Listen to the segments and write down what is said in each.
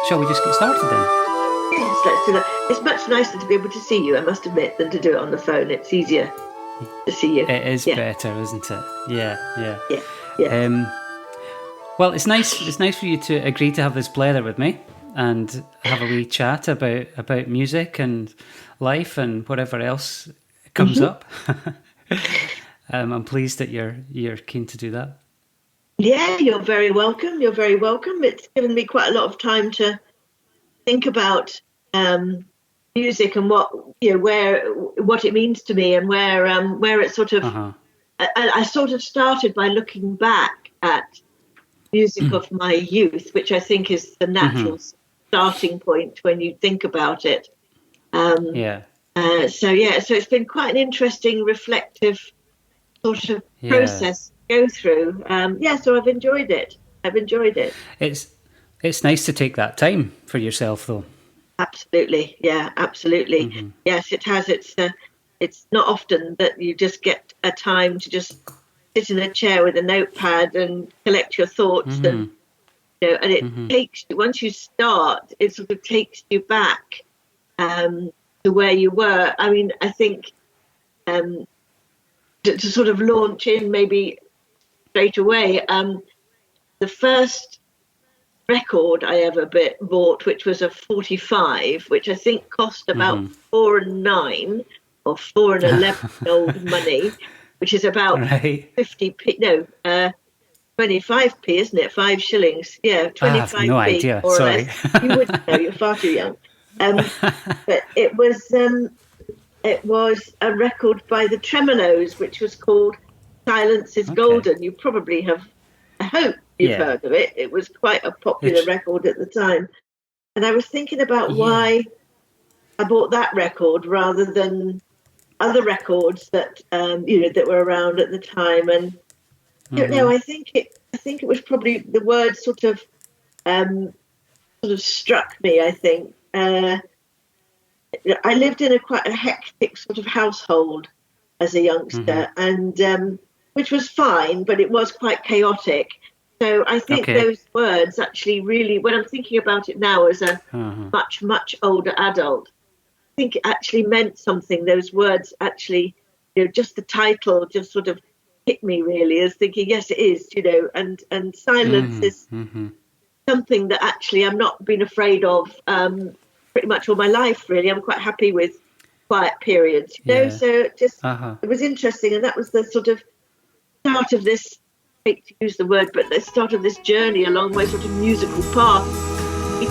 shall we just get started then? Yes, let's do that. It's much nicer to be able to see you, I must admit, than to do it on the phone. It's easier to see you. It is better, isn't it? Yeah. Yeah. Well, it's nice. It's nice for you to agree to have this blether with me and have a wee chat about music and life and whatever else comes up. I'm pleased that you're keen to do that. Yeah, you're very welcome. You're very welcome. It's given me quite a lot of time to think about music and what it means to me and where it sort of. I sort of started by looking back at music of my youth, which I think is the natural starting point when you think about it. So it's been quite an interesting, reflective sort of process to go through. So I've enjoyed it. It's nice to take that time for yourself, though. Absolutely, yeah, absolutely. Yes, it has. It's not often that you just get a time to just sit in a chair with a notepad and collect your thoughts, and it takes you, once you start, it sort of takes you back to where you were. I mean, I think to sort of launch in maybe straight away, the first record I ever bought, which was a 45, which I think cost about 4 and 9 or 4 and 11 old money, which is about 50p, 25p, isn't it? 5 shillings. Yeah, 25p. I have no idea. Or Sorry. less. You wouldn't know, you're far too young. But it was a record by the Tremolos, which was called Silence is Golden. You probably have, I hope you've heard of it. It was quite a popular record at the time. And I was thinking about why I bought that record rather than other records that that were around at the time. And I think it was probably the word sort of struck me. I think I lived in quite a hectic sort of household as a youngster, and which was fine, but it was quite chaotic. So I think those words actually really, when I'm thinking about it now as a much, much older adult, I think it actually meant something. Those words actually, just the title just sort of hit me really as thinking, yes, it is, and silence is something that actually I'm not been afraid of pretty much all my life, really. I'm quite happy with quiet periods, so it just, it was interesting. And that was the sort of start of this, I hate to use the word, but the start of this journey along my sort of musical path.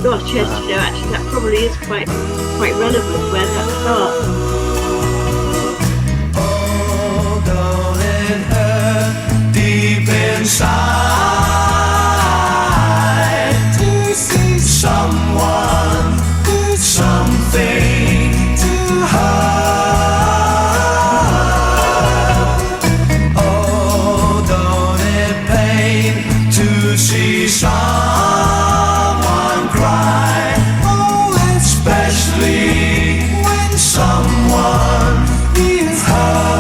Gosh, yes, actually that probably is quite relevant where that starts. Oh, don't it hurt deep inside to see someone, something to hurt. Oh, don't it pain to see someone cry, especially when someone is hurt.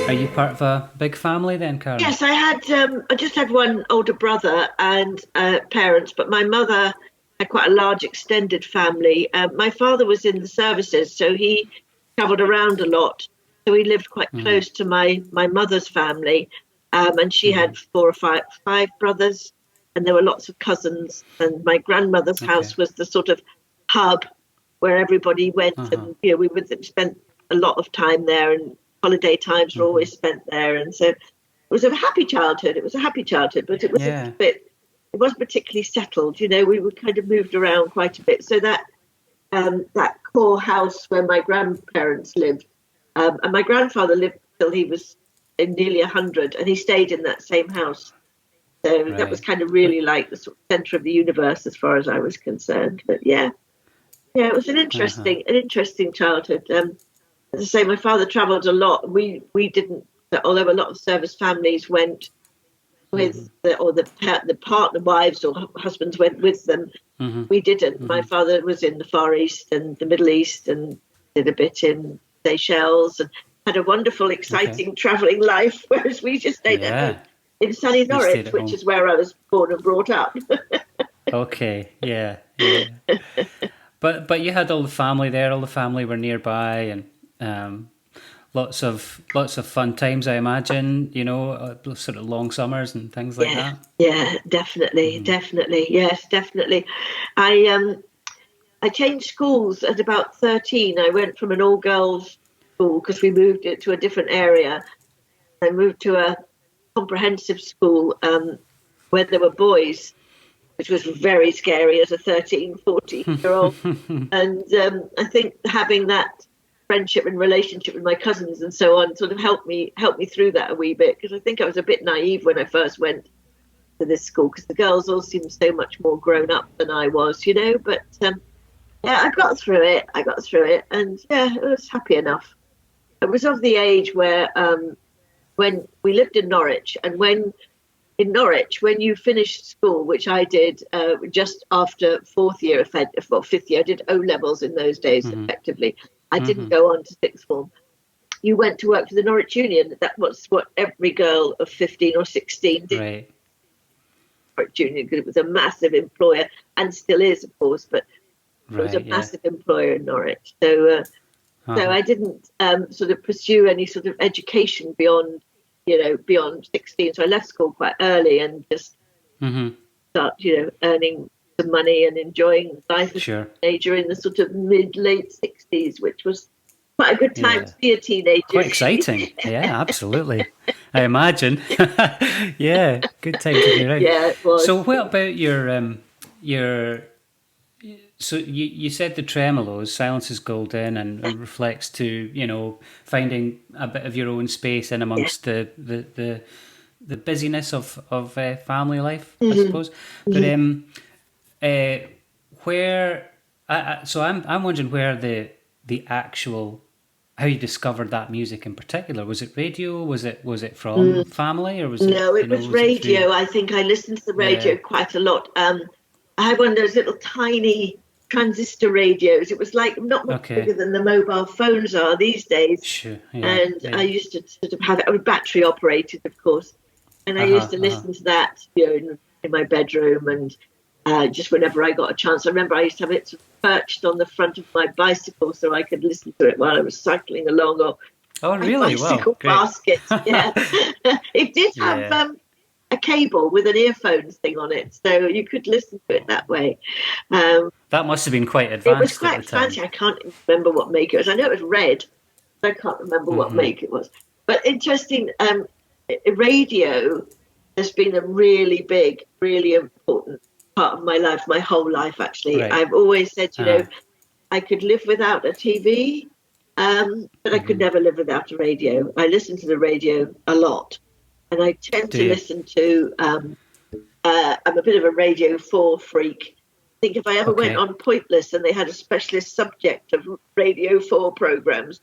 Are you part of a big family then, Karen? Yes, I had. I just had one older brother and parents, but my mother had quite a large extended family. My father was in the services, so he travelled around a lot. So he lived quite close to my mother's family, and she had four or five brothers, and there were lots of cousins. And my grandmother's house was the sort of hub where everybody went, and we would spend a lot of time there, and holiday times were always spent there. And so it was a happy childhood. It was a happy childhood, but it was a bit. It wasn't particularly settled. We were kind of moved around quite a bit. So that core house where my grandparents lived, and my grandfather lived till he was nearly 100, and he stayed in that same house. So that was kind of really like the sort of centre of the universe as far as I was concerned. But yeah, it was an interesting childhood. As I say, my father travelled a lot. We didn't, although a lot of service families went with the partner wives or husbands went with them. We didn't. My father was in the Far East and the Middle East and did a bit in Seychelles and had a wonderful, exciting travelling life, whereas we just stayed at home in sunny Norwich, which is where I was born and brought up. Okay, yeah. But you had all the family there. All the family were nearby, and lots of fun times, I imagine. Sort of long summers and things like that. Yeah, definitely. Yes, definitely. I changed schools at about 13. I went from an all-girls school because we moved it to a different area. I moved to a comprehensive school where there were boys, which was very scary as a 13, 14-year-old. And I think having that friendship and relationship with my cousins and so on sort of helped me through that a wee bit, because I think I was a bit naive when I first went to this school, because the girls all seemed so much more grown up than I was, but I got through it, and it was happy enough. I was of the age where when we lived in Norwich, and when you finished school, which I did just after fifth year, I did O-levels in those days, effectively. I didn't go on to sixth form. You went to work for the Norwich Union. That was what every girl of 15 or 16 did. Right. Norwich Union, because it was a massive employer, and still is, of course, but it was a massive employer in Norwich. So I didn't sort of pursue any sort of education beyond 16. So I left school quite early and just start, earning some money and enjoying life as a teenager in the sort of late 60s, which was quite a good time to be a teenager. Quite exciting. Yeah, absolutely. I imagine. Yeah, good time to be around. Yeah, it was. So what about your so you said the tremolos, silence is golden, and reflects to, finding a bit of your own space in amongst the busyness of family life, I suppose. But I'm wondering where the actual, how you discovered that music in particular. Was it radio? Was it from family, or was it? No, it was radio. I think I listened to the radio quite a lot. I had one of those little tiny transistor radios. It was like not much bigger than the mobile phones are these days. Sure. I used to sort of have it. I was battery operated, of course, and I used to listen to that, in my bedroom, and just whenever I got a chance. I remember I used to have it sort of perched on the front of my bicycle so I could listen to it while I was cycling along. Oh, really? Bicycle basket. Yeah, it did have a cable with an earphones thing on it, so you could listen to it that way. That must have been quite advanced. It was quite fancy. I can't remember what make it was. I know it was red, but I can't remember what make it was. But interesting, radio has been a really big, really important part of my life, my whole life, actually. Right. I've always said, I could live without a TV, but I could never live without a radio. I listen to the radio a lot, and I tend to listen to, I'm a bit of a Radio 4 freak. I think if I ever went on Pointless and they had a specialist subject of Radio 4 programs,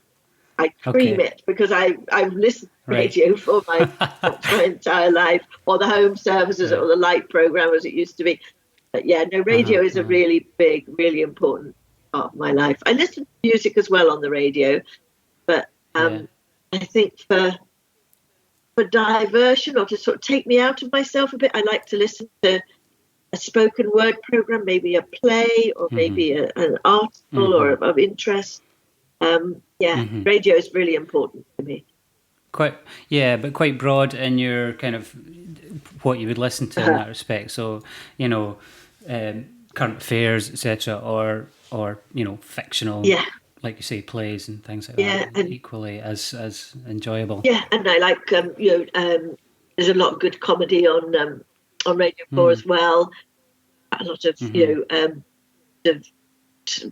I'd cream it, because I've listened to Radio for my entire life, or the home services or the light program as it used to be. But radio is a really big, really important part of my life. I listen to music as well on the radio, but I think for for diversion or to sort of take me out of myself a bit. I like to listen to a spoken word program, maybe a play or maybe an article or of interest. Radio is really important to me. But quite broad in your kind of what you would listen to in that respect. So, current affairs, etc., or fictional, like you say, plays and things like that, and equally as enjoyable. Yeah, and I like there's a lot of good comedy on Radio 4 as well. A lot of of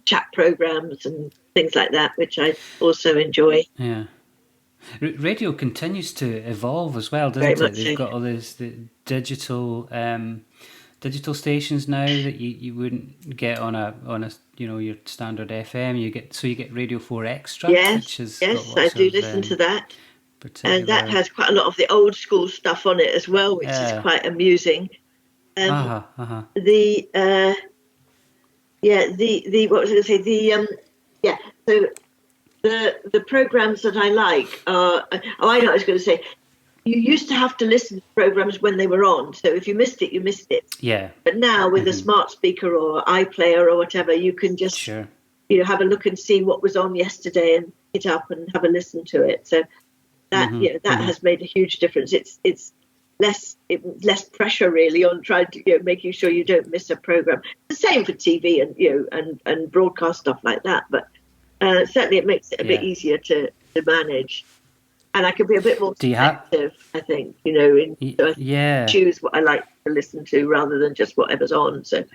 chat programs and things like that, which I also enjoy. Yeah. Radio continues to evolve as well, doesn't it? They've got all the digital stations now that you wouldn't get on a your standard FM. You get Radio 4 Extra. Yes, I do listen to that, and that has quite a lot of the old school stuff on it as well, which is quite amusing. The what was I going to say? So the programs that I like are, I know what I was going to say. You used to have to listen to programs when they were on. So if you missed it, you missed it. Yeah. But now with a smart speaker or iPlayer or whatever, you can just have a look and see what was on yesterday and pick it up and have a listen to it. So that has made a huge difference. It's less pressure really on trying to making sure you don't miss a program. The same for TV and broadcast stuff like that. But certainly it makes it a bit easier to manage. And I can be a bit more selective, I think, choose what I like to listen to rather than just whatever's on. So,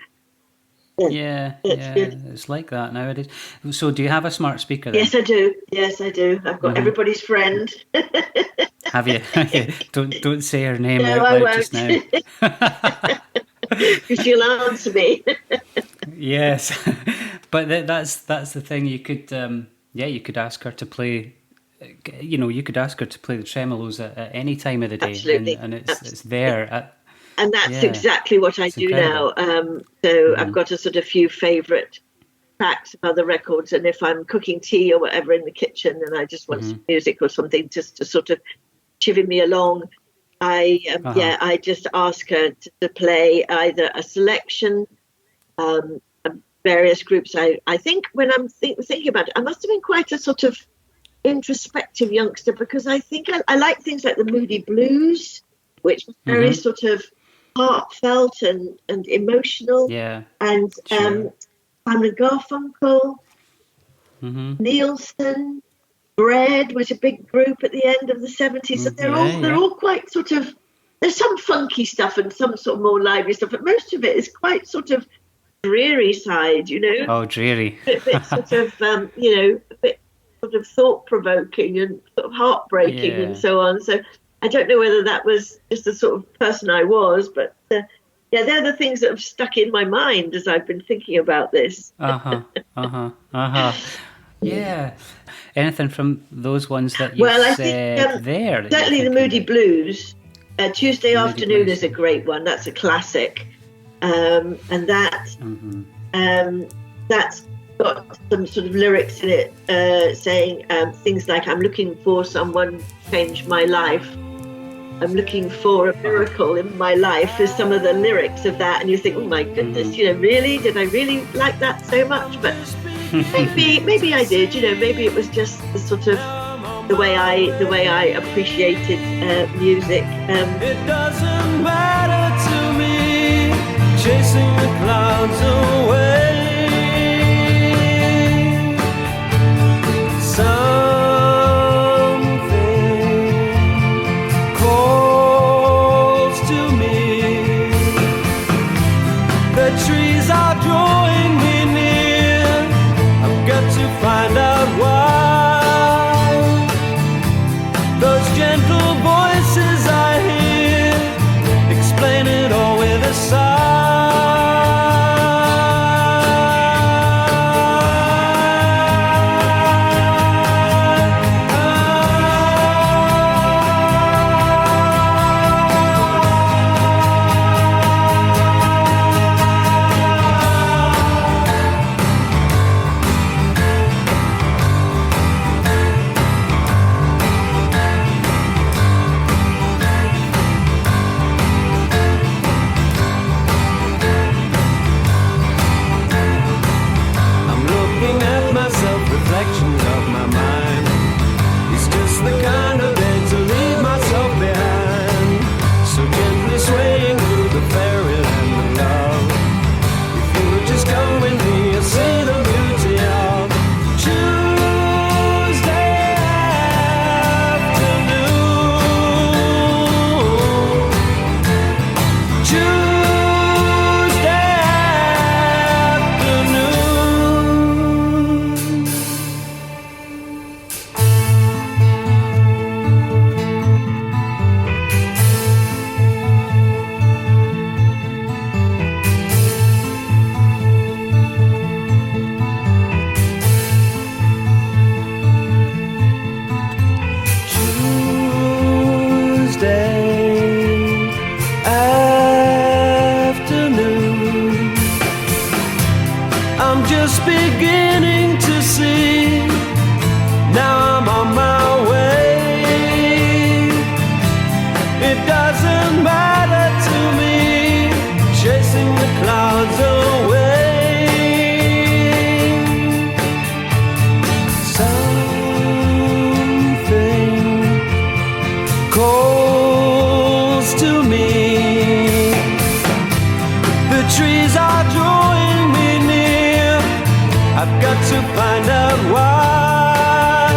it's like that nowadays. So, do you have a smart speaker then? Yes, I do. I've got everybody's friend. Have you? Don't say her name out loud just now. Because she'll answer me. Yes, but that's the thing. You could you could ask her to play. You could ask her to play the tremolos at any time of the day. Absolutely. And it's there. And that's exactly what I do now. So I've got a sort of few favourite tracks of other records, and if I'm cooking tea or whatever in the kitchen and I just want some music or something just to sort of chivvy me along, I just ask her to play either a selection, of various groups. I think when I'm thinking about it, I must have been quite a sort of introspective youngster, because I think I like things like the Moody Blues, which was very sort of heartfelt and emotional. Yeah. And Simon and Garfunkel, Nielsen, Bread was a big group at the end of the 70s. So they're all quite sort of, there's some funky stuff and some sort of more lively stuff, but most of it is quite sort of dreary side, Oh, dreary. A bit sort of, a bit sort of thought-provoking and sort of heartbreaking and so on. So I don't know whether that was just the sort of person I was, but they're the things that have stuck in my mind as I've been thinking about this. Yeah. Anything from those ones that you said there? Certainly the Moody Blues. Tuesday Afternoon is a great one. That's a classic. And that's got some sort of lyrics in it saying things like, I'm looking for someone to change my life. I'm looking for a miracle in my life is some of the lyrics of that. And you think, oh my goodness, really? Did I really like that so much? But maybe I did, maybe it was just the sort of the way I appreciated music. It doesn't matter to me, chasing the clouds away. Trees are drawing me near. I've got to find out why. Those gentle voices I hear explain it all with a sigh. want to find out why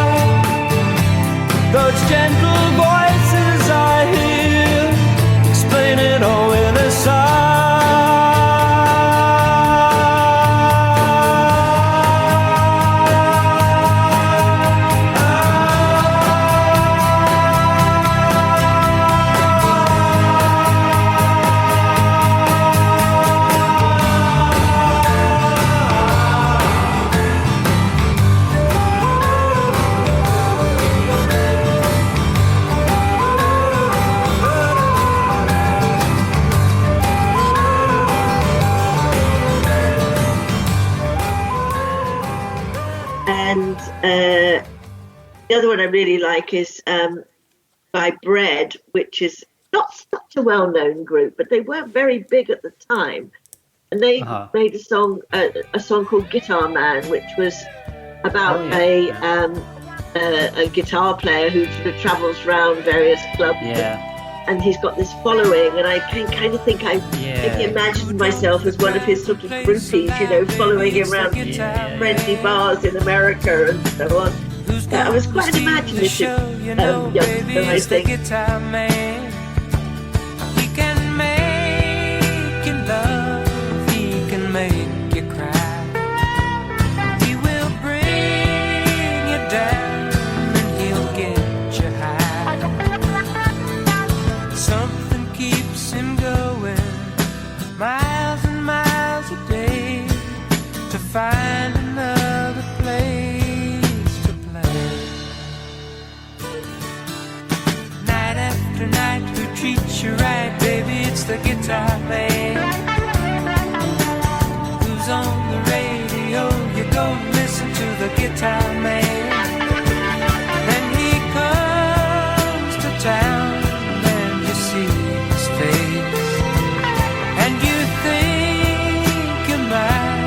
those gentle voices I hear explain it all in a sigh. And the other one I really like is by Bread, which is not such a well-known group, but they were very big at the time. And they made a song called Guitar Man, which was about a guitar player who sort of travels around various clubs. And he's got this following, and I kind of think I imagined myself as one of his sort of groupies, you know, following him around friendly bars in America and so on. I was quite an imaginative youngster, I think. He can make you love, he can make you cry. He will bring you down and he'll get you high. Something keeps him going miles and miles a day to find another place to play. Night after night, who treats you right, baby? It's the guitar man. Who's on the radio? You go listen to the guitar man. Then he comes to town and you see his face, and you think you might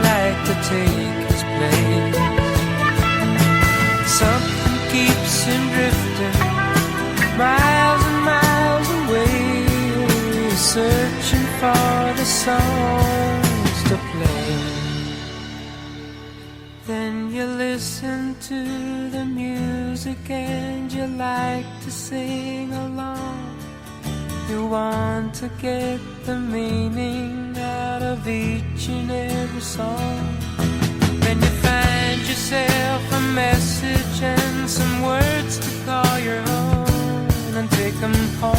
like to take his place. Something keeps him drifting miles and miles away, searching for the songs to play. Then you listen to the music and you like to sing along. You want to get the meaning out of each and every song. Then you find yourself a message and some words to call your own and take them home.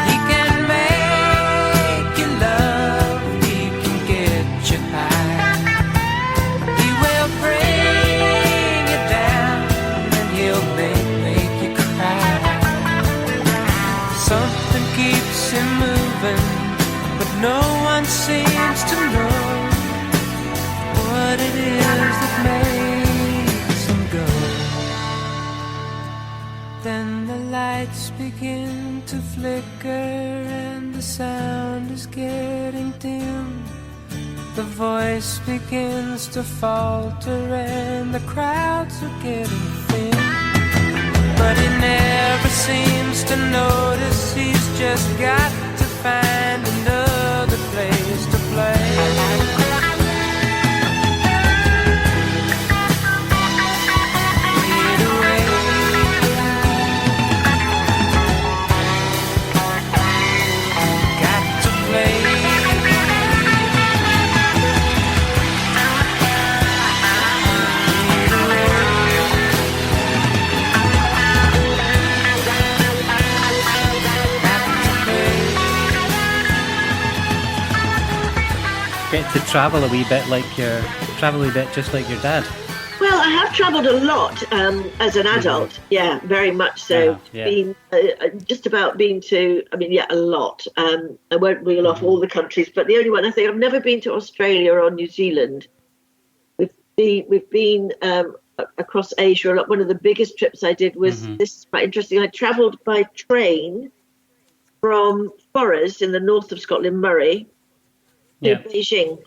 He can make you love, he can get you high. He will bring you down and he'll make you cry. Something keeps him moving, but no one seems to know what it is that makes him go. Then the lights begin to flicker and the sound is getting dim. The voice begins to falter and the crowds are getting thin. But he never seems to notice, he's just got to find another place to play. Lead away. Got to play. Lead away. Get to travel a wee bit just like your dad. Well, I have travelled a lot as an adult. Yeah, very much so. Yeah. Been just about been to. I mean, yeah, a lot. I won't reel off all the countries, but the only one I think I've never been to Australia or New Zealand. We've been across Asia a lot. One of the biggest trips I did was this is quite interesting. I travelled by train from Forres in the north of Scotland, Murray, to Yeah. Beijing.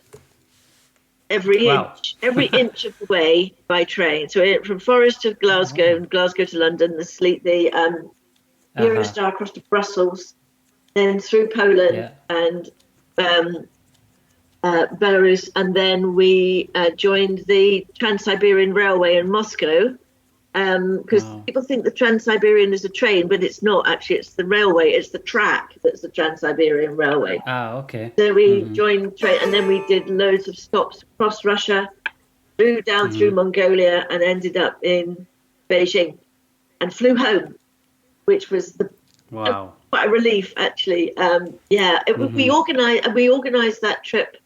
Every Wow. inch of the way by train. So from Forest to Glasgow, and Glasgow to London, the Eurostar across to Brussels, then through Poland Yeah. and Belarus, and then we joined the Trans-Siberian Railway in Moscow. Because Wow. people think the Trans-Siberian is a train, but it's not actually. It's the railway. It's the track that's the Trans-Siberian Railway. Okay. So we joined train, and then we did loads of stops across Russia, flew down through Mongolia, and ended up in Beijing, and flew home, which was Wow. quite a relief, actually. We organised that trip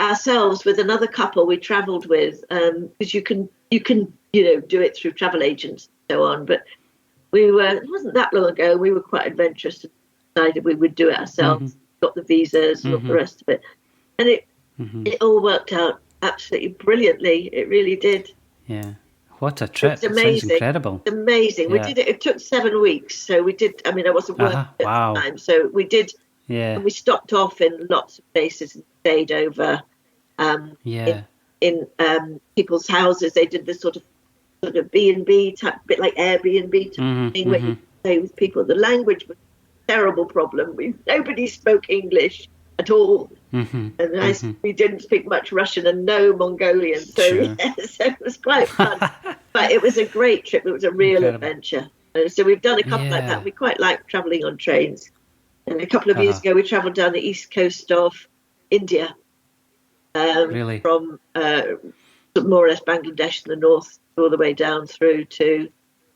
ourselves with another couple we travelled with, because you can do it through travel agents and so on. But it wasn't that long ago. We were quite adventurous and decided we would do it ourselves. Got the visas and all the rest of it, and it all worked out absolutely brilliantly. It really did. Yeah. What a trip. It's amazing. It sounds incredible. It's amazing. Yeah. We did it. It took 7 weeks. So we did. I mean, I wasn't working at the time. So we did. Yeah. And we stopped off in lots of places and stayed over in people's houses. They did this sort of B&B type, bit like Airbnb type thing, where you stay with people. The language was a terrible problem. Nobody spoke English at all. And we didn't speak much Russian and no Mongolian. So, so it was quite fun. But it was a great trip. It was a real adventure. So we've done a couple like that. We quite like travelling on trains. And a couple of years ago, we travelled down the east coast of India. Really? From more or less Bangladesh in the north, all the way down through to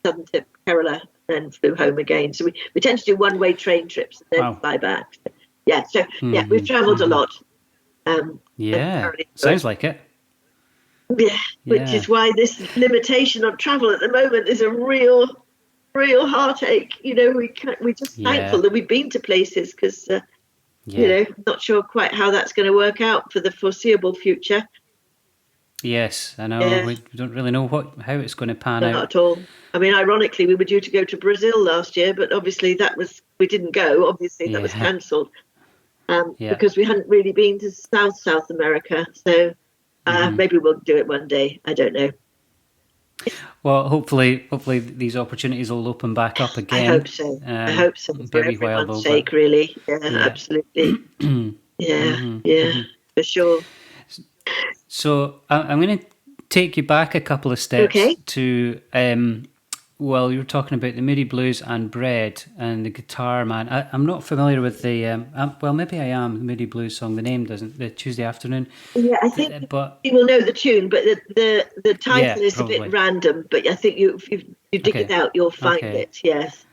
southern tip Kerala, and then flew home again. So we tend to do one-way train trips and then fly back. So we've travelled a lot. Sounds like it. Yeah, which is why this limitation on travel at the moment is a real heartache. We're just thankful that we've been to places, because not sure quite how that's going to work out for the foreseeable future. Yes, I know. We don't really know how it's going to pan out. Not at all. I mean, ironically, we were due to go to Brazil last year, but obviously we didn't go. Obviously, that was cancelled because we hadn't really been to South America. So maybe we'll do it one day. I don't know. Well, hopefully these opportunities will open back up again. I hope so. I hope so, for everyone's sake, really. Yeah, absolutely. For sure. So I'm going to take you back a couple of steps to, well, you were talking about the Moody Blues and Bread and the Guitar Man. I'm not familiar with the, well, maybe I am, the Moody Blues song. The name doesn't, the Tuesday Afternoon. Yeah, I think you will know the tune, but the title is probably a bit random. But I think if you dig it out, you'll find it, yes.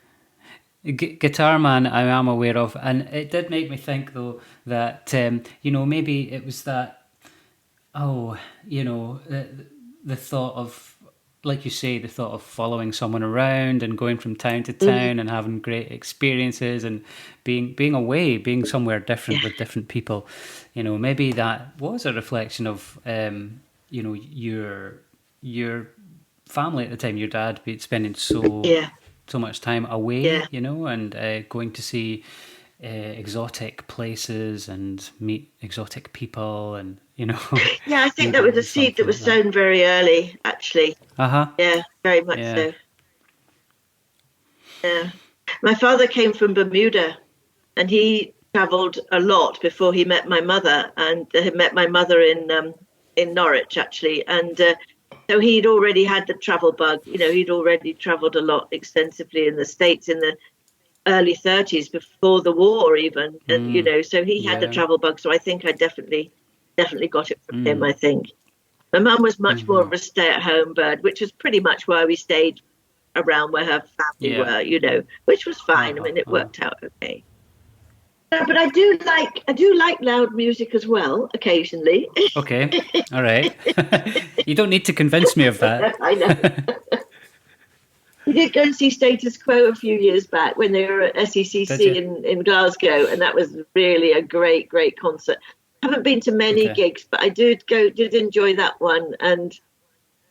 Guitar Man I am aware of, and it did make me think, though, that, maybe it was that, the thought of, like you say, the thought of following someone around and going from town to town and having great experiences and being away, being somewhere different with different people. Maybe that was a reflection of, your family at the time, your dad spending so much time away, and going to see exotic places and meet exotic people, and I think that was a seed that was sown very early, actually. Yeah, very much so. Yeah, my father came from Bermuda, and he travelled a lot before he met my mother, and he met my mother in Norwich, actually, and so he'd already had the travel bug. He'd already travelled a lot extensively in the States in the early 30s, before the war even, and so he had the travel bug. So I think I definitely got it from him. I think my mum was much more of a stay-at-home bird, which was pretty much why we stayed around where her family were, which was fine. I mean, it worked out okay. But I do like loud music as well, occasionally. Okay, all right. You don't need to convince me of that. I know. We did go and see Status Quo a few years back when they were at SECC in Glasgow, and that was really a great concert. I haven't been to many gigs, but I did enjoy that one, and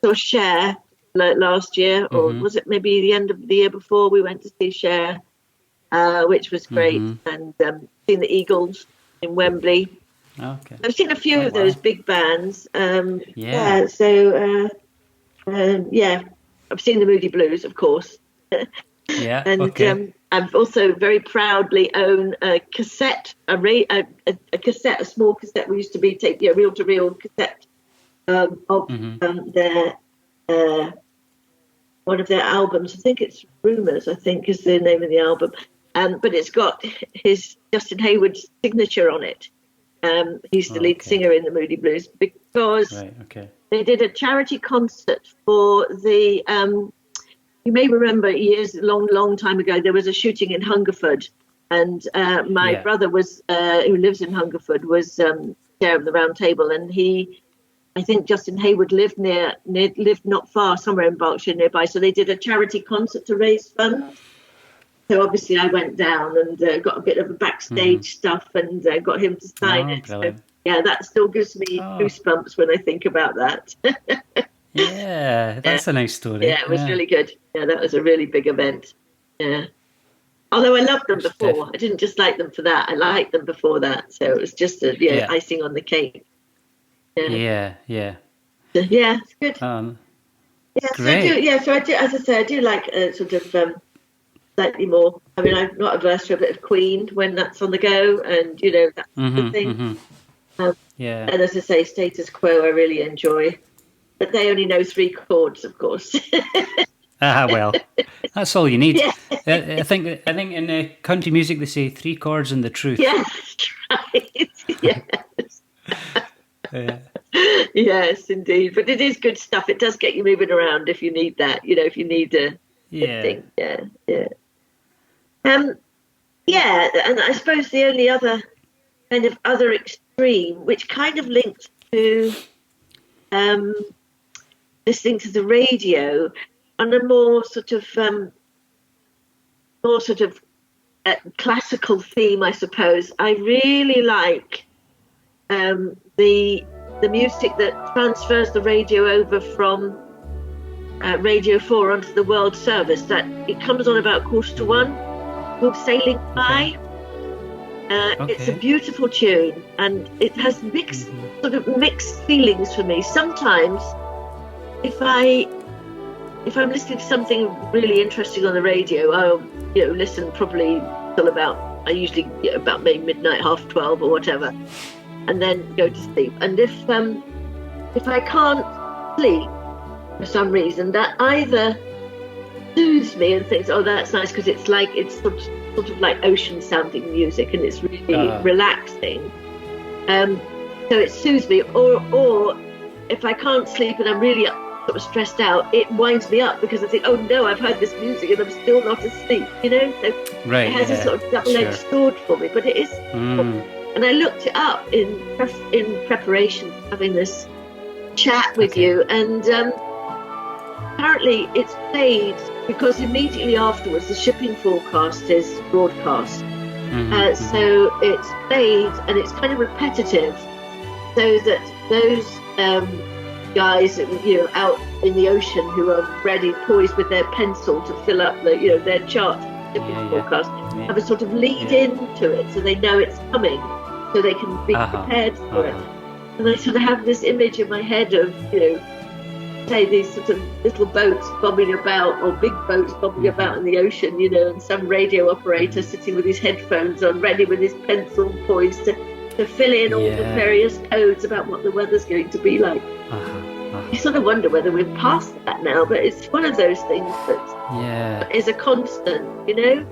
saw Cher last year, or was it maybe the end of the year before? We went to see Cher, which was great, and seen the Eagles in Wembley, Okay. I've seen a few Oh, of wow. those big bands. Yeah. I've seen the Moody Blues, of course. Yeah. And Okay. I've also very proudly own a cassette, a cassette, a small cassette. We used to be take reel to reel cassette of their one of their albums. I think it's Rumours. I think is the name of the album. But it's got his Justin Hayward's signature on it. He's the lead singer in the Moody Blues because Right. Okay. they did a charity concert for the. You may remember long time ago, there was a shooting in Hungerford, and my brother was, who lives in Hungerford, was chair of the round table, and I think Justin Hayward lived lived not far, somewhere in Berkshire nearby. So they did a charity concert to raise funds. So obviously I went down and got a bit of a backstage stuff and got him to sign it. Brilliant. So, yeah, that still gives me goosebumps when I think about that. Yeah, that's a nice story. Yeah, it was really good. Yeah, that was a really big event. Yeah. Although I loved them before. I didn't just like them for that. I liked them before that. So it was just icing on the cake. Yeah. So, yeah, it's good. Great. So I do, as I say, I do like sort of slightly more. I mean, I'm not averse to a bit of Queen when that's on the go, and that's the thing. And as I say, Status Quo I really enjoy, but they only know 3 chords, of course. Well, that's all you need. Yeah. I think in country music they say 3 chords and the truth. Yes, right. Yes. Yeah. Yes, indeed. But it is good stuff. It does get you moving around if you need that. If you need a thing. Yeah. And I suppose the only other kind of other extreme, which kind of links to listening to the radio on a more sort of classical theme, I suppose. I really like the music that transfers the radio over from Radio 4 onto the World Service. That it comes on about 1:45, called Sailing By. It's a beautiful tune, and it has mixed feelings for me. Sometimes, if I'm listening to something really interesting on the radio, I'll listen probably till I usually get about maybe midnight, 12:30 or whatever, and then go to sleep. And if I can't sleep for some reason, that either soothes me and thinks, oh, that's nice, because it's sort of like ocean sounding music, and it's really relaxing. So it soothes me, or if I can't sleep and I'm really sort of stressed out, it winds me up because I think, oh no, I've heard this music and I'm still not asleep, So right, it has a sort of double-edged sword for me, but it is. And I looked it up in preparation for having this chat with you, and apparently it's played because immediately afterwards the shipping forecast is broadcast. So it's played and it's kind of repetitive, so that those guys out in the ocean who are ready, poised with their pencil to fill up their chart shipping forecast, have a sort of lead into it, so they know it's coming, so they can be prepared for it. And I sort of have this image in my head of say these sort of little boats bobbing about, or big boats bobbing about in the ocean, and some radio operator sitting with his headphones on, ready with his pencil poised to fill in all the various codes about what the weather's going to be like. You sort of wonder whether we're past that now, but it's one of those things that is a constant, And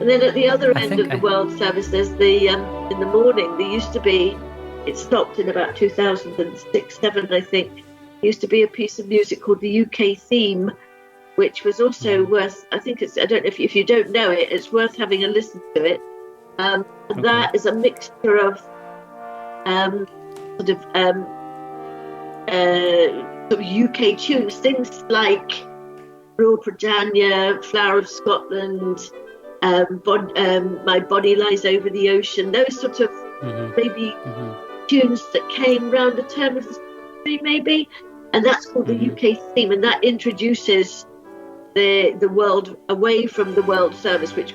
then at the other end of the World Service, there's the in the morning. There used to be, it stopped in about 2006-7, I think. There used to be a piece of music called the UK Theme, which was also worth. I think I don't know if you don't know it, it's worth having a listen to it. And that is a mixture of sort of UK tunes, things like Royal Britannia, Flower of Scotland, My Body Lies Over the Ocean, those sort of maybe tunes that came round the turn of the century, maybe, and that's called the UK Theme, and that introduces the world away from the World Service, which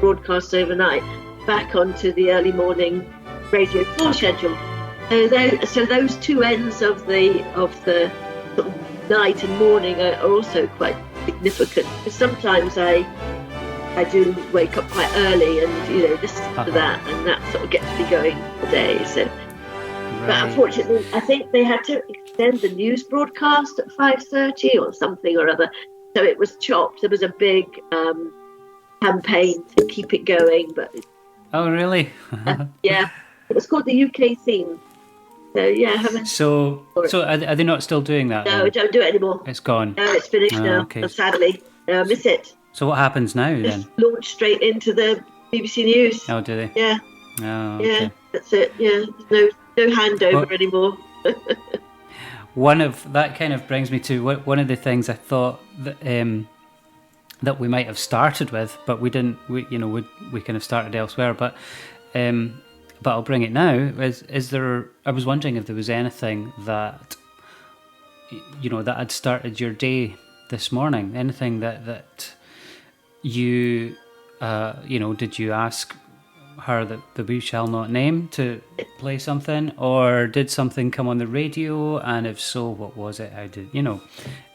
broadcasts overnight, back onto the early morning Radio 4 schedule. So those two ends of the sort of night and morning are also quite significant. Because sometimes I do wake up quite early and listen to that, and that sort of gets me going for the day. So, but unfortunately, I think they had to extend the news broadcast at 5:30 or something or other, so it was chopped. There was a big campaign to keep it going, but oh really? Yeah, it was called the UK theme. So yeah, So are they not still doing that? No, then? we don't do it anymore. It's gone. No, it's finished now. Okay. And sadly, I miss it. So what happens now It's then? launched straight into the BBC News. Oh, do they? Yeah. Oh, okay. Yeah, that's it. Yeah, no handover anymore. One of that kind of brings me to one of the things I thought that we might have started with, but we didn't. We kind of started elsewhere, but I'll bring it now. Is there? I was wondering if there was anything that that had started your day this morning. Anything that you did you ask her that we shall not name to play something, or did something come on the radio, and if so, what was it? How did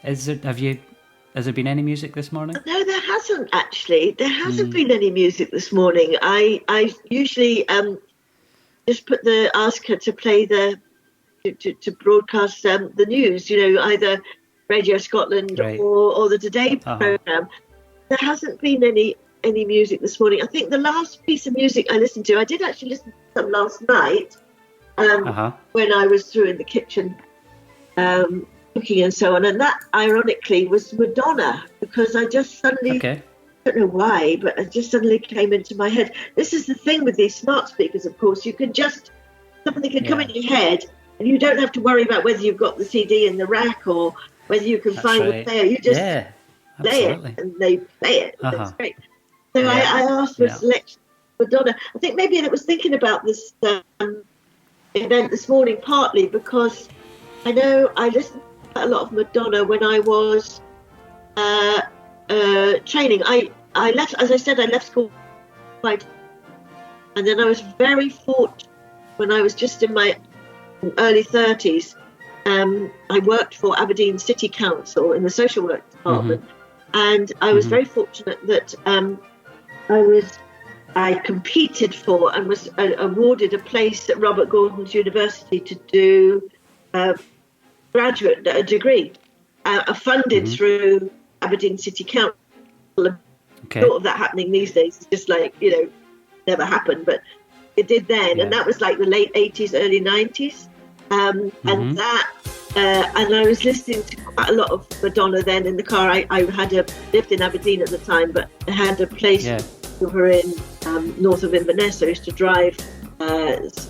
has there been any music this morning? No, there hasn't actually. There hasn't been any music this morning. I usually just ask her to play to broadcast the news, either Radio Scotland or the Today programme. There hasn't been any music this morning. I think the last piece of music I listened to, I did actually listen to some last night when I was through in the kitchen cooking and so on, and that ironically was Madonna, because I just suddenly, I don't know why, but it just suddenly came into my head. This is the thing with these smart speakers, of course, something can come in your head and you don't have to worry about whether you've got the CD in the rack or whether you can find the player. You just play it and they play it. That's great. So I asked for a selection of Madonna. I think maybe I was thinking about this event this morning partly because I know I listened to quite a lot of Madonna when I was training. I left, as I said, I left school quite, and then I was very fortunate when I was just in my early 30s. I worked for Aberdeen City Council in the social work department, and I was very fortunate that I competed for and was awarded a place at Robert Gordon's University to do a degree, funded through Aberdeen City Council. Thought of that happening these days. It's just like, never happened, but it did then. And that was like the late 80s, early 90s. And I was listening to quite a lot of Madonna then in the car. I lived in Aberdeen at the time, but I had a place over in north of Inverness. I used to drive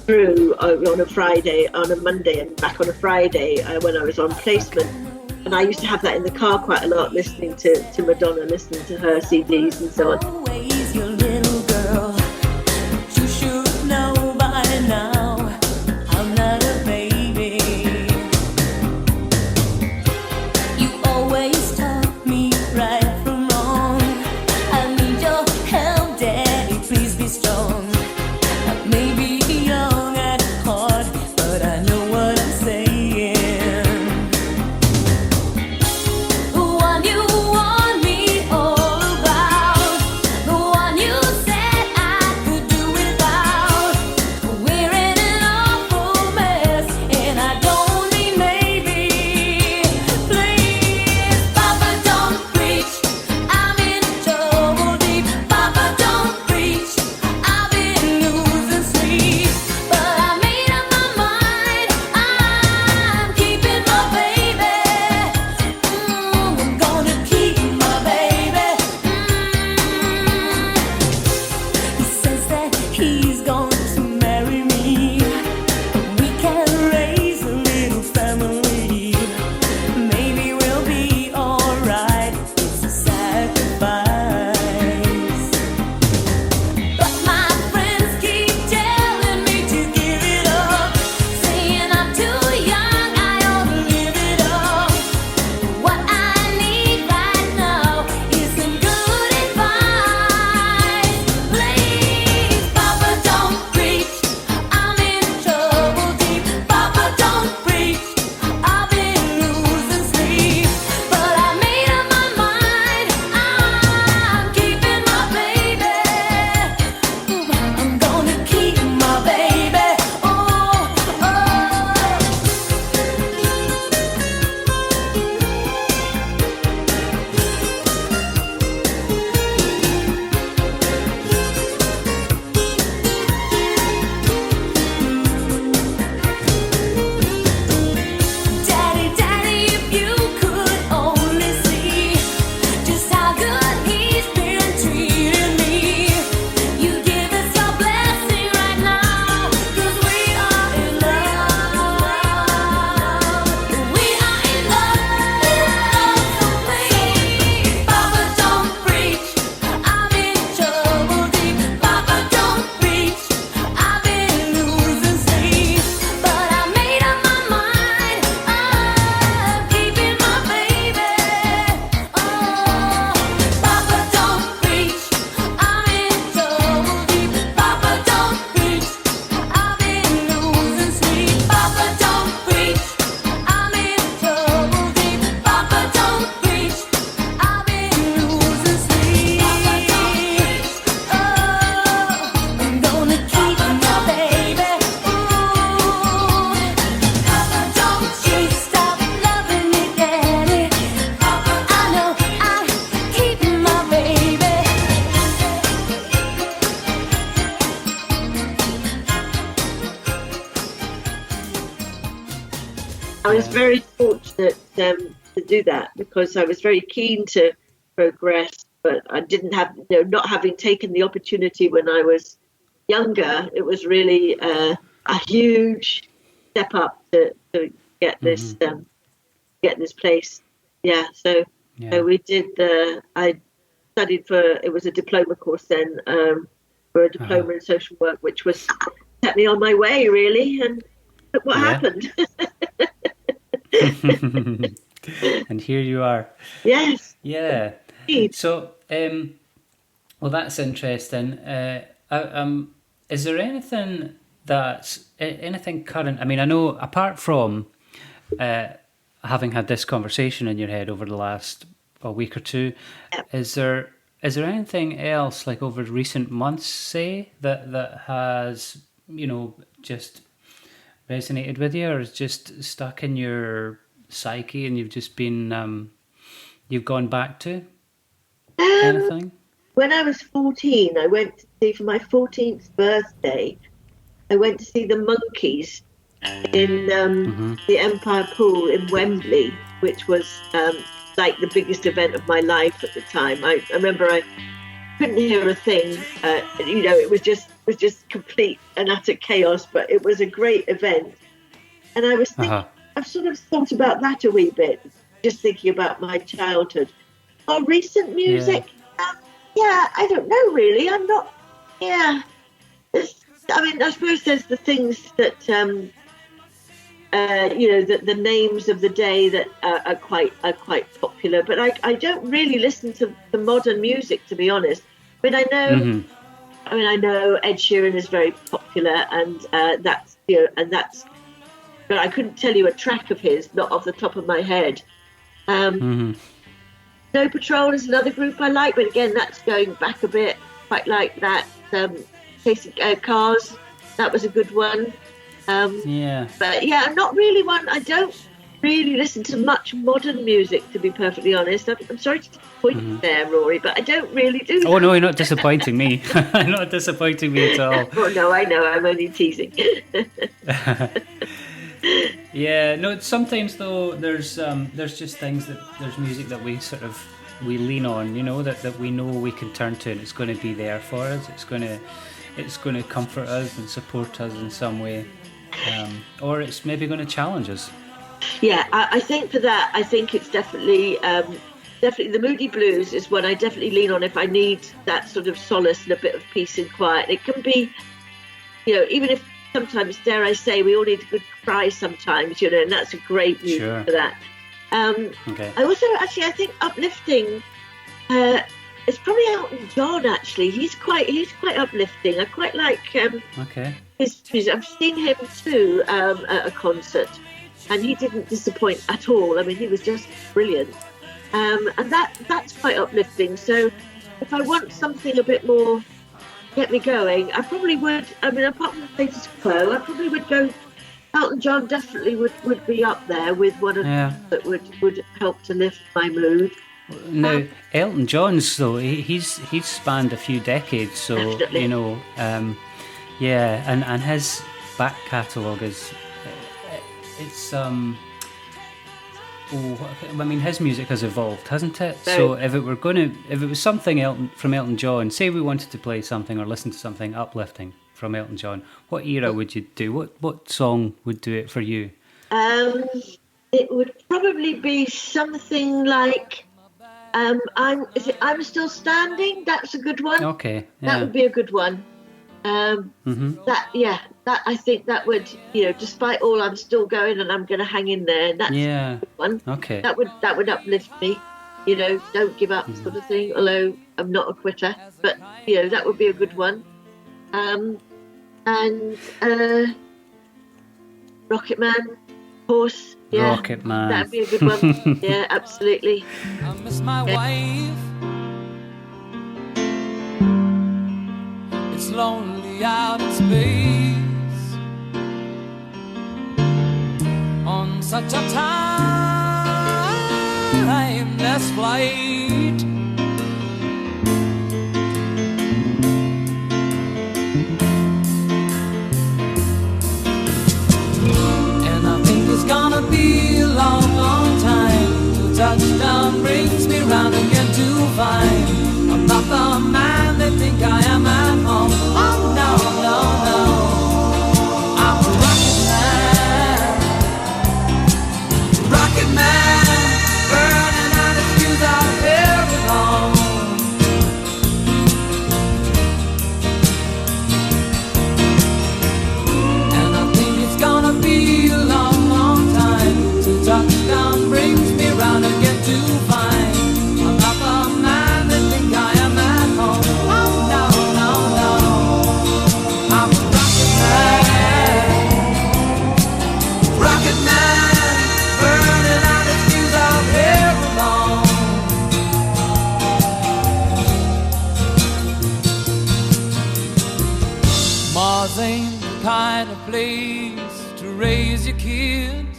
through on a Friday, on a Monday, and back on a Friday when I was on placement. And I used to have that in the car quite a lot, listening to Madonna, listening to her CDs and so on. Always your little girl. You should know by now I'm not a baby. You always taught me right from wrong. I need your help, Daddy, please be strong. I may be young at heart, but I know what I'm saying. The one you want me all about, I was very fortunate to do that because I was very keen to progress, but I didn't have, not having taken the opportunity when I was younger, it was really a huge step up to get this place. Yeah, so we did I studied it was a diploma course then, for a diploma in social work, which was set me on my way really, and look what happened. And here you are. Yes. Yeah. Indeed. So, well, that's interesting. Is there anything anything current? I mean, I know apart from having had this conversation in your head over the last week or two, is there anything else like over recent months, say, that has just resonated with you, or is just stuck in your psyche, and you've just been you've gone back to anything? When I was 14, I went to see, for my 14th birthday, I went to see the Monkees in the Empire Pool in Wembley, which was like the biggest event of my life at the time. I remember I couldn't hear a thing. It was just complete and utter chaos, but it was a great event. And I was thinking, I've sort of thought about that a wee bit, just thinking about my childhood. Or recent music, I don't know really. I'm not. Yeah, I mean, I suppose there's the things that the names of the day that are quite popular, but I don't really listen to the modern music, to be honest. I mean, I know Ed Sheeran is very popular, and that's but I couldn't tell you a track of his, not off the top of my head. Snow Patrol is another group I like, but again, that's going back a bit. Quite like that. Cars, that was a good one. But I'm not really one. I don't really listen to much modern music, to be perfectly honest. I'm sorry to disappoint you there, Rory, but I don't really do that. Oh no, you're not disappointing me. You're not disappointing me at all. Oh no, I know. I'm only teasing. Yeah, no. Sometimes though, there's just things there's music that we lean on, that we know we can turn to, and it's going to be there for us. It's going to comfort us and support us in some way, or it's maybe going to challenge us. Yeah, I think for that, I think it's definitely the Moody Blues is one I definitely lean on if I need that sort of solace and a bit of peace and quiet. It can be, even if sometimes, dare I say, we all need a good cry sometimes, and that's a great music for that. I also I think uplifting. It's probably Elton John. Actually, he's quite uplifting. I quite like his music. I've seen him too at a concert, and he didn't disappoint at all. I mean, he was just brilliant, and that's quite uplifting. So, if I want something a bit more get me going, I probably would. I mean, apart from the status quo, I probably would go. Elton John definitely would be up there with one of them that would help to lift my mood. Now, Elton John's though, he's spanned a few decades, so definitely. And his back catalogue is his music has evolved, hasn't it? So if it was something from Elton John, say we wanted to play something or listen to something uplifting from Elton John, what era would you do? What song would do it for you? It would probably be something like I'm Still Standing. That's a good one. Okay, that would be a good one. That I think that would, despite all, I'm still going and I'm going to hang in there. That's a good one. Okay, that would uplift me. Don't give up, sort of thing. Although I'm not a quitter, but that would be a good one. And Rocket Man, Horse. Yeah, Rocket Man. That'd be a good one. Yeah, absolutely. I miss my wife. It's lonely out in space on such a timeless flight. And I think it's gonna gonna be a long, long time till touchdown brings me round again to find I'm not the man they think I am at home. Oh no, no, no, I'm a rocket man, burning out his fuse out there alone. And I think it's gonna be a long, long time till touchdown brings me round again to find I'm not the man they think I am at home. Oh no, no, no, I'm a rocket man, burning out his fuse out here alone. Mars ain't the kind of place to raise your kids.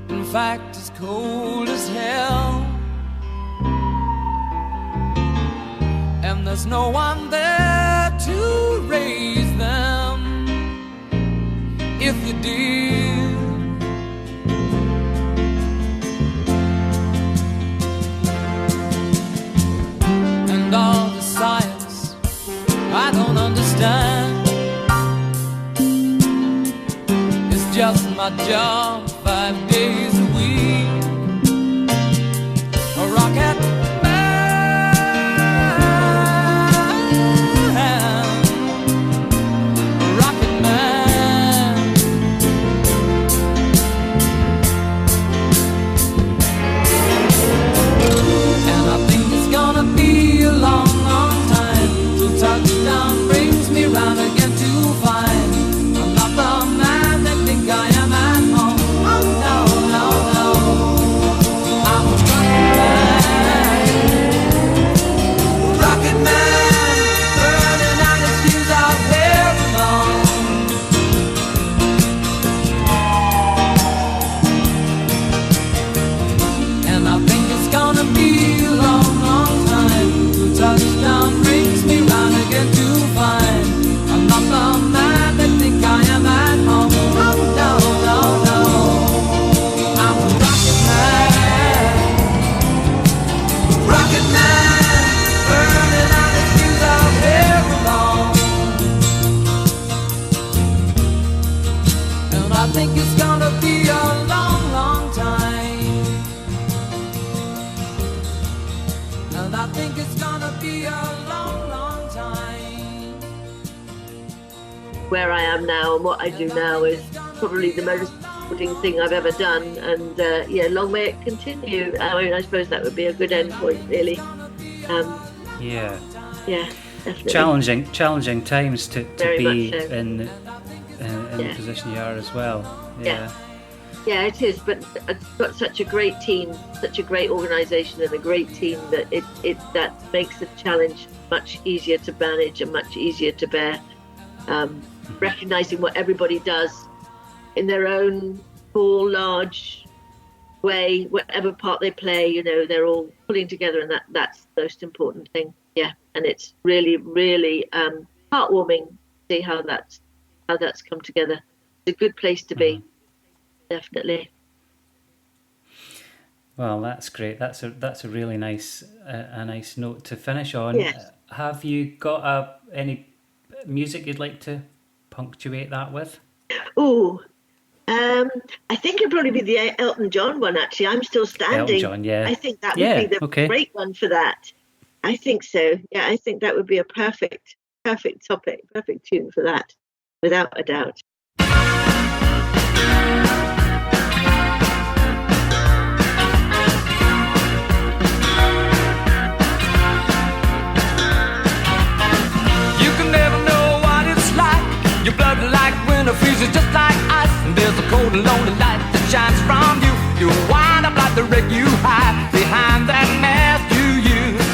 In fact, it's cold as hell, and there's no one there to raise them if you did. And all the science I don't understand, it's just my job 5 days a week. A rocket man, a rocket man. And I think it's gonna be a long, long time till touchdown brings me round again to find I'm not the man they think I am at home. Oh no, no, no, I'm a rocket man, burning out his fuse out there alone. And I think it's gonna be a long, long time till touchdown brings me round again to find I'm not the man they think I am at home. Oh no, no, no, I'm a rocket man, burning out his fuse out here alone. And I think it's gonna be a long, long time. And I think it's gonna be a long, long time. Where I am now and what I do now is probably the most rewarding thing I've ever done, and yeah, long may it continue. I mean, I suppose that would be a good end point, really. Yeah. Yeah, definitely. Challenging times to Very be much so. in the Yeah. position you are as well. Yeah. Yeah, it is, but it's got such a great team, such a great organisation and a great team that that makes the challenge much easier to manage and much easier to bear. Recognising what everybody does in their own small, large way, whatever part they play, you know, they're all pulling together, and that's the most important thing. Yeah, and it's really, really heartwarming to see how that's come together. It's a good place to be. Definitely. Well, that's great. That's a really nice note to finish on. Yes. Have you got any music you'd like to punctuate that with? Ooh, I think it'd probably be the Elton John one. Actually, I'm Still Standing. Elton John, yeah. I think that would be the great one for that. I think so. Yeah, I think that would be a perfect topic, perfect tune for that, without a doubt. Your blood like winter freezes just like ice, and there's a cold and lonely light that shines from you. You wind up like the wreck you hide behind that mask you use.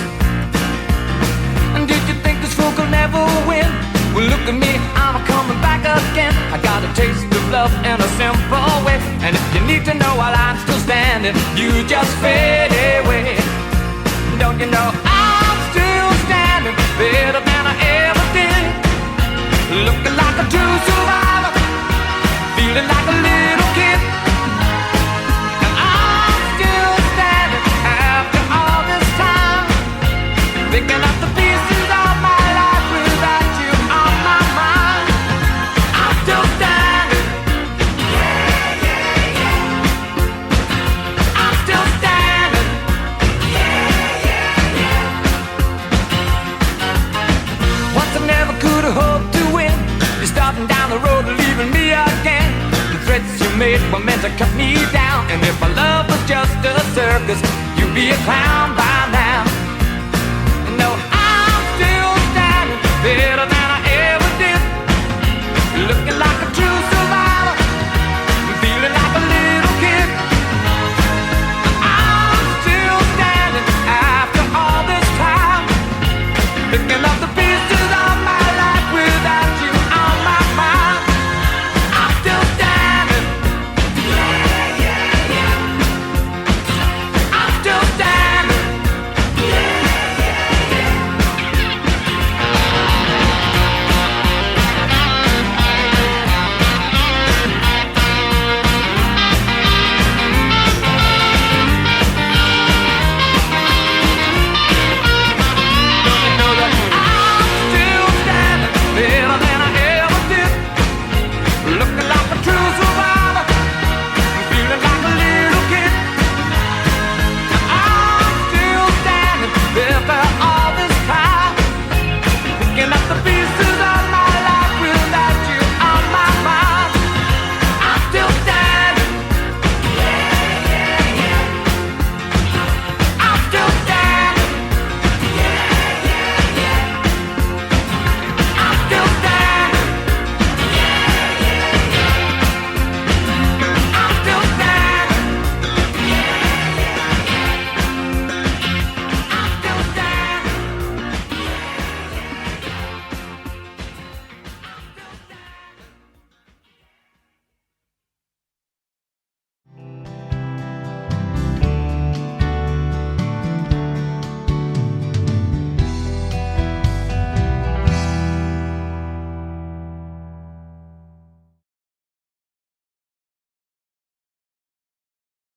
And did you think this fool could never win? Well, look at me, I'm coming back again. I got a taste of love in a simple way, and if you need to know while I'm still standing, you just fade away. Don't you know I'm still standing, better than I ever did. Looking like a true survivor, feeling like a little kid. And I'm still standing after all this time, picking up the pieces of my life without you on my mind. I'm still standing. Yeah, yeah, yeah. I'm still standing. Yeah, yeah, yeah. Once I never could have hoped to win. You're starting down the road and leaving me again. The threats you made were meant to cut me down. And if my love was just a circus, you'd be a clown by